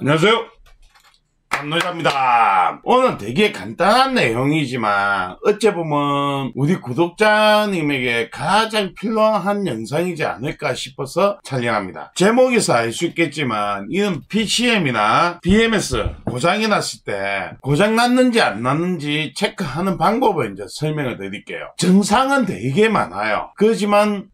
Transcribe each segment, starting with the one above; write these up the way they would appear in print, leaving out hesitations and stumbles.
안녕하세요. 안노자입니다. 오늘 되게 간단한 내용이지만 어째 보면 우리 구독자님에게 가장 필요한 영상이지 않을까 싶어서 촬영합니다. 제목에서 알 수 있겠지만 이는 PCM이나 BMS 고장이 났을 때 고장 났는지 안 났는지 체크하는 방법을 이제 설명을 드릴게요. 증상은 되게 많아요. 그렇지만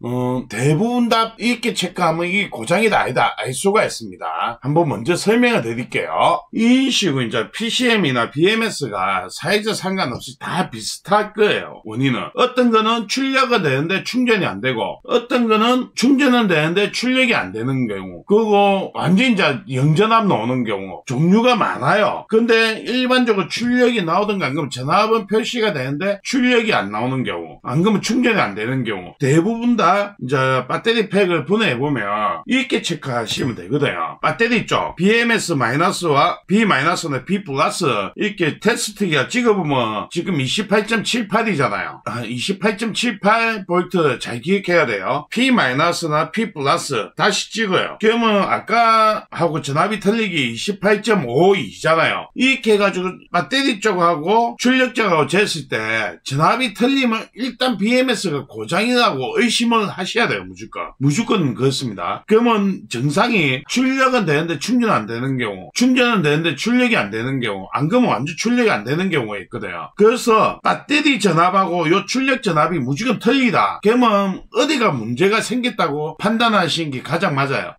대부분 다 이렇게 체크하면 이게 고장이다 아니다 알 수가 있습니다. 한번 먼저 설명을 드릴게요. 이 식으로 이제 PCM이나 BMS가 사이즈 상관없이 다 비슷할 거예요. 원인은 어떤 거는 출력은 되는데 충전이 안 되고, 어떤 거는 충전은 되는데 출력이 안 되는 경우, 그리고 완전히 이제 영전압 나오는 경우 종류가 많아요. 근데 일반적으로 출력이 나오든가 안 그러면 전압은 표시가 되는데 출력이 안 나오는 경우, 안 그러면 충전이 안 되는 경우, 대부분 다 이제 배터리 팩을 분해해 보면 이렇게 체크하시면 되거든요. 배터리 쪽 BMS-와 B-나 B 플러스 이렇게 테스트기가 찍어보면 지금 28.78이잖아요. 28.78V 잘 기억해야 돼요. P-나 P 플러스 다시 찍어요. 그러면 아까 하고 전압이 틀리기 28.52잖아요. 이렇게 해가지고 배터리 쪽하고 출력 쪽하고 쟀을 때 전압이 틀리면 일단 BMS가 고장이라고 의심을 하셔야 돼요. 무조건 그렇습니다. 그러면 증상이 출력은 되는데 충전 안 되는 경우, 충전은 되는데 출력이 안 되는 경우, 안 그러면 완전 출력이 안 되는 경우가 있거든요. 그래서 배터리 전압하고 요 출력 전압이 무조건 틀리다. 그러면 어디가 문제가 생겼다고 판단하시는 게 가장 맞아요.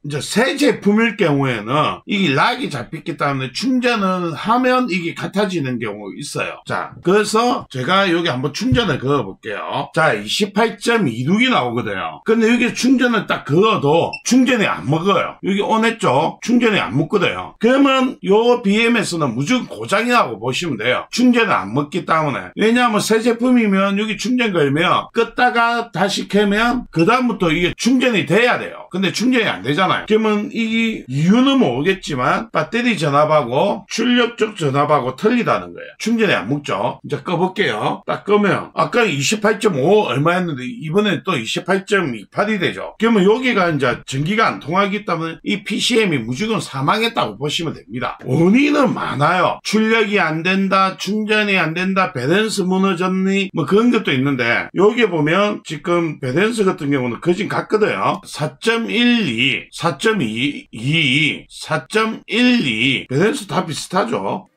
이제 새 제품일 경우에는 이게 락이 잡혔기 때문에 충전을 하면 이게 같아지는 경우가 있어요. 자, 그래서 제가 여기 한번 충전을 그어 볼게요. 자, 28.26이 나오거든요. 근데 여기 충전을 딱 그어도 충전이 안 먹어요. 여기 ON 했죠? 충전이 안 먹거든요. 그러면 요 BMS는 무조건 고장이라고 보시면 돼요. 충전을 안 먹기 때문에. 왜냐하면 새 제품이면 여기 충전 걸면 껐다가 다시 켜면 그 다음부터 이게 충전이 돼야 돼요. 근데 충전이 안 되잖아요. 그러면 이 이유는 모르겠지만 배터리 전압하고 출력 쪽 전압하고 틀리다는 거예요. 충전이 안 먹죠. 이제 꺼볼게요. 딱 끄면 아까 28.5 얼마였는데 이번에 또 28.28이 되죠. 그러면 여기가 이제 전기가 안 통하기 때문에 이 PCM이 무조건 사망했다고 보시면 됩니다. 원인은 많아요. 출력이 안 된다, 충전이 안 된다, 밸런스 무너졌니, 뭐 그런 것도 있는데 여기 보면 지금 밸런스 같은 경우는 거진 같거든요. 4.12, 4.22, 4.12 밸런스 다 비슷하죠.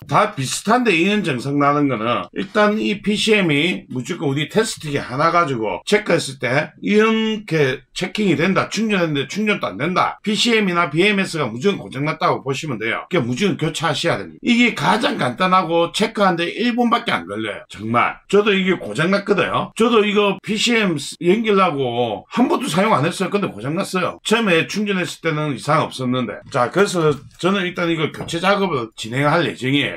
다 비슷한데 이런 증상 나는 거는 일단 이 PCM이 무조건 우리 테스트기 하나 가지고 체크했을 때 이렇게 체킹이 된다. 충전했는데 충전도 안 된다. PCM이나 BMS가 무조건 고장났다고 보시면 돼요. 그러니까 무조건 교체하셔야 됩니다. 이게 가장 간단하고 체크하는데 1분밖에 안 걸려요. 정말. 저도 이게 고장났거든요. 저도 이거 PCM 연결하고 한 번도 사용 안 했어요. 근데 고장났어요. 처음에 충전했을 때는 이상 없었는데. 자, 그래서 저는 일단 이거 교체 작업을 진행할 예정이에요.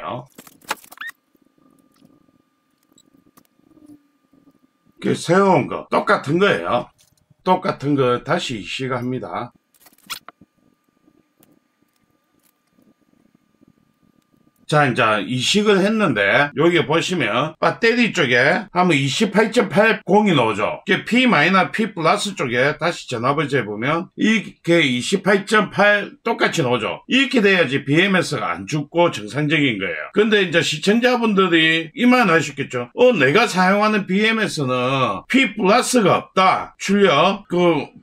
그 새로운 거 똑같은 거예요. 똑같은 거 다시 이식합니다. 자, 이제 이식을 했는데 여기 보시면 배터리 쪽에 하면 28.80이 나오죠. P-, P 플러스 쪽에 다시 전압을 재보면 이게 28.8 똑같이 나오죠. 이렇게 돼야지 BMS가 안 죽고 정상적인 거예요. 근데 이제 시청자분들이 이만 하셨겠죠. 내가 사용하는 BMS는 P 플러스가 없다. 출력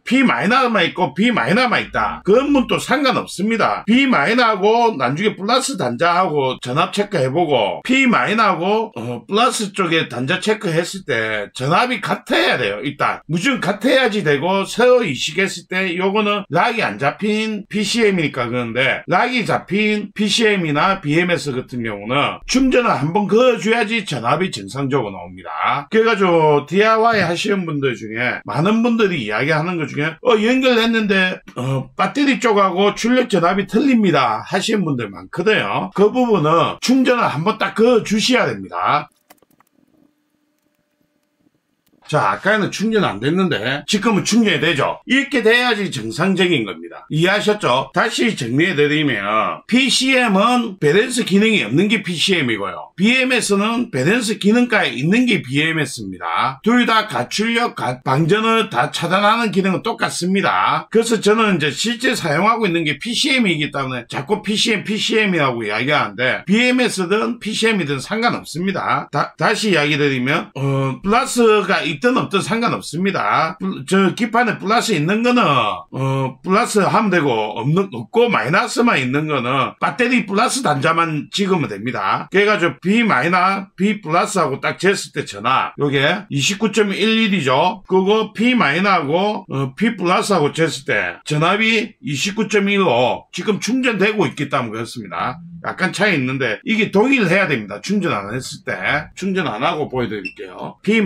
P-만 있고 B-만 있다. 그런 분도 상관없습니다. B-하고 나중에 플러스 단자하고 전압 체크해보고 P-하고 플러스 쪽에 단자 체크했을 때 전압이 같아야 돼요. 일단 무조건 같아야지 되고 새로 이식했을 때 요거는 락이 안 잡힌 PCM이니까 그런데 락이 잡힌 PCM이나 BMS 같은 경우는 충전을 한번 그어줘야지 전압이 정상적으로 나옵니다. 그래가지고 DIY 하시는 분들 중에 많은 분들이 이야기하는 것 중에 연결했는데 배터리 쪽하고 출력 전압이 틀립니다 하시는 분들 많거든요. 그 부분은 충전을 한번 딱 그어 주셔야 됩니다. 자, 아까는 충전 안 됐는데 지금은 충전이 되죠. 이렇게 돼야지 정상적인 겁니다. 이해하셨죠? 다시 정리해드리면 PCM은 밸런스 기능이 없는 게 PCM이고요. BMS는 밸런스 기능가에 있는 게 BMS입니다. 둘 다 가출력, 방전을 다 차단하는 기능은 똑같습니다. 그래서 저는 이제 실제 사용하고 있는 게 PCM이기 때문에 자꾸 PCM이라고 이야기하는데 BMS든 PCM이든 상관없습니다. 다시 이야기 드리면 플러스가 있든 없든 상관없습니다. 저 기판에 플러스 있는 거는 플러스 하면 되고 없고 마이너스만 있는 거는 배터리 플러스 단자만 찍으면 됩니다. 그래가지고 B 플러스하고 딱 쟀을 때 전압 요게 29.11이죠. 그거 P-하고 P 플러스하고 쟀을 때 전압이 29.15 지금 충전되고 있기 때문에 그렇습니다. 약간 차이 있는데 이게 동일해야 됩니다. 충전 안 했을 때 충전 안 하고 보여드릴게요. P-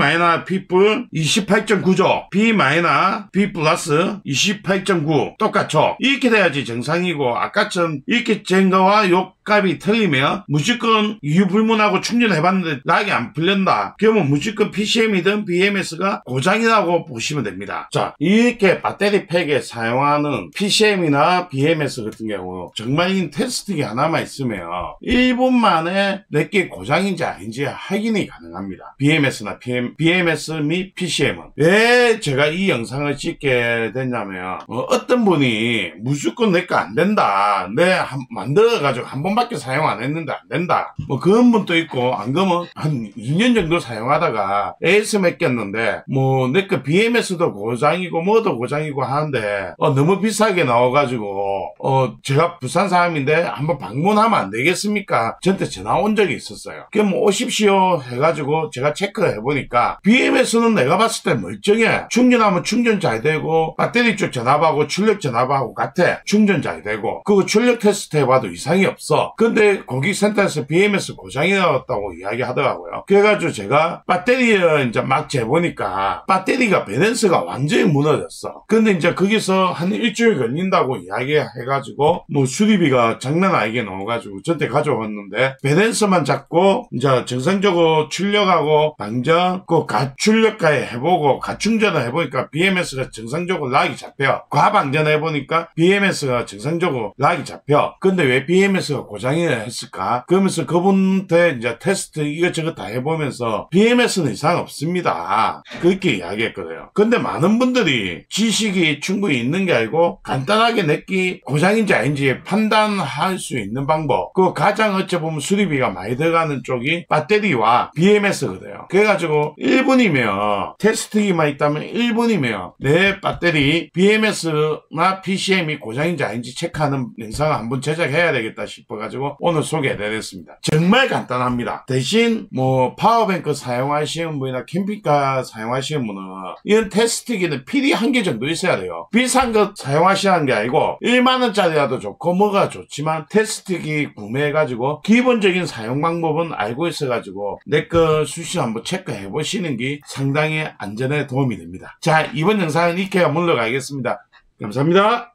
P 풀 28.9죠. P- P 플러스 28.9 똑같죠. 이렇게 돼야지 정상이고 아까처럼 이렇게 잰 거와 요 값이 틀리면 무조건 이유불문하고 충전해봤는데 락이 안 풀린다. 그러면 무조건 PCM이든 BMS가 고장이라고 보시면 됩니다. 자, 이렇게 배터리 팩에 사용하는 PCM이나 BMS 같은 경우 정말인 테스트기 하나만 있으면 1분 만에 내게 고장인지 아닌지 확인이 가능합니다. BMS 및 PCM은. 왜 제가 이 영상을 찍게 됐냐면 어떤 분이 무조건 내 거 안 된다. 만들어가지고 한 번밖에 사용 안 했는데 안 된다. 뭐 그런 분도 있고 안 그러면 한 2년 정도 사용하다가 AS 맡겼는데 뭐 내 거 BMS도 고장이고 뭐도 고장이고 하는데 너무 비싸게 나와가지고 제가 부산 사람인데 한번 방문하면 안 되겠습니까? 저한테 전화 온 적이 있었어요. 그럼 오십시오 해가지고 제가 체크를 해보니까 BMS는 내가 봤을 때 멀쩡해. 충전하면 충전 잘 되고 배터리 쪽 전압하고 출력 전압하고 같아. 충전 잘 되고 그거 출력 테스트 해봐도 이상이 없어. 근데 고객센터에서 BMS 고장이 나왔다고 이야기하더라고요. 그래가지고 제가 배터리를 이제 막 재보니까 배터리가 밸런스가 완전히 무너졌어. 근데 이제 거기서 한 일주일 걸린다고 이야기해가지고 뭐 수리비가 장난 아니게 나와가지고 저한테 가져왔는데 밸런스만 잡고 이제 정상적으로 출력하고 방전 그 가출력까지 해보고 가충전을 해보니까 BMS가 정상적으로 락이 잡혀. 과방전 해보니까 BMS가 정상적으로 락이 잡혀. 근데 왜 BMS가 고장이 했을까? 그러면서 그분한테 이제 테스트 이것저것 다 해보면서 BMS는 이상 없습니다. 그렇게 이야기했거든요. 근데 많은 분들이 지식이 충분히 있는 게 아니고 간단하게 내끼 고장인지 아닌지 판단할 수 있는 방법. 그 가장 어찌보면 수리비가 많이 들어가는 쪽이 배터리와 BMS거든요. 그래가지고 1분이면 테스트기만 있다면 1분이면 내 배터리 BMS나 PCM이 고장인지 아닌지 체크하는 영상을 한번 제작해야 되겠다 싶어가지고 오늘 소개해드렸습니다. 정말 간단합니다. 대신 뭐 파워뱅크 사용하시는 분이나 캠핑카 사용하시는 분은 이런 테스트기는 필이 한 개 정도 있어야 돼요. 비싼 거 사용하시는 게 아니고 1만원짜리라도 좋고 뭐가 좋지만 테스트기 구매해가지고 기본적인 사용 방법은 알고 있어가지고 내 거 수시 한번 체크해 보시는 게 상당히 안전에 도움이 됩니다. 자, 이번 영상은 이렇게 물러가겠습니다. 감사합니다.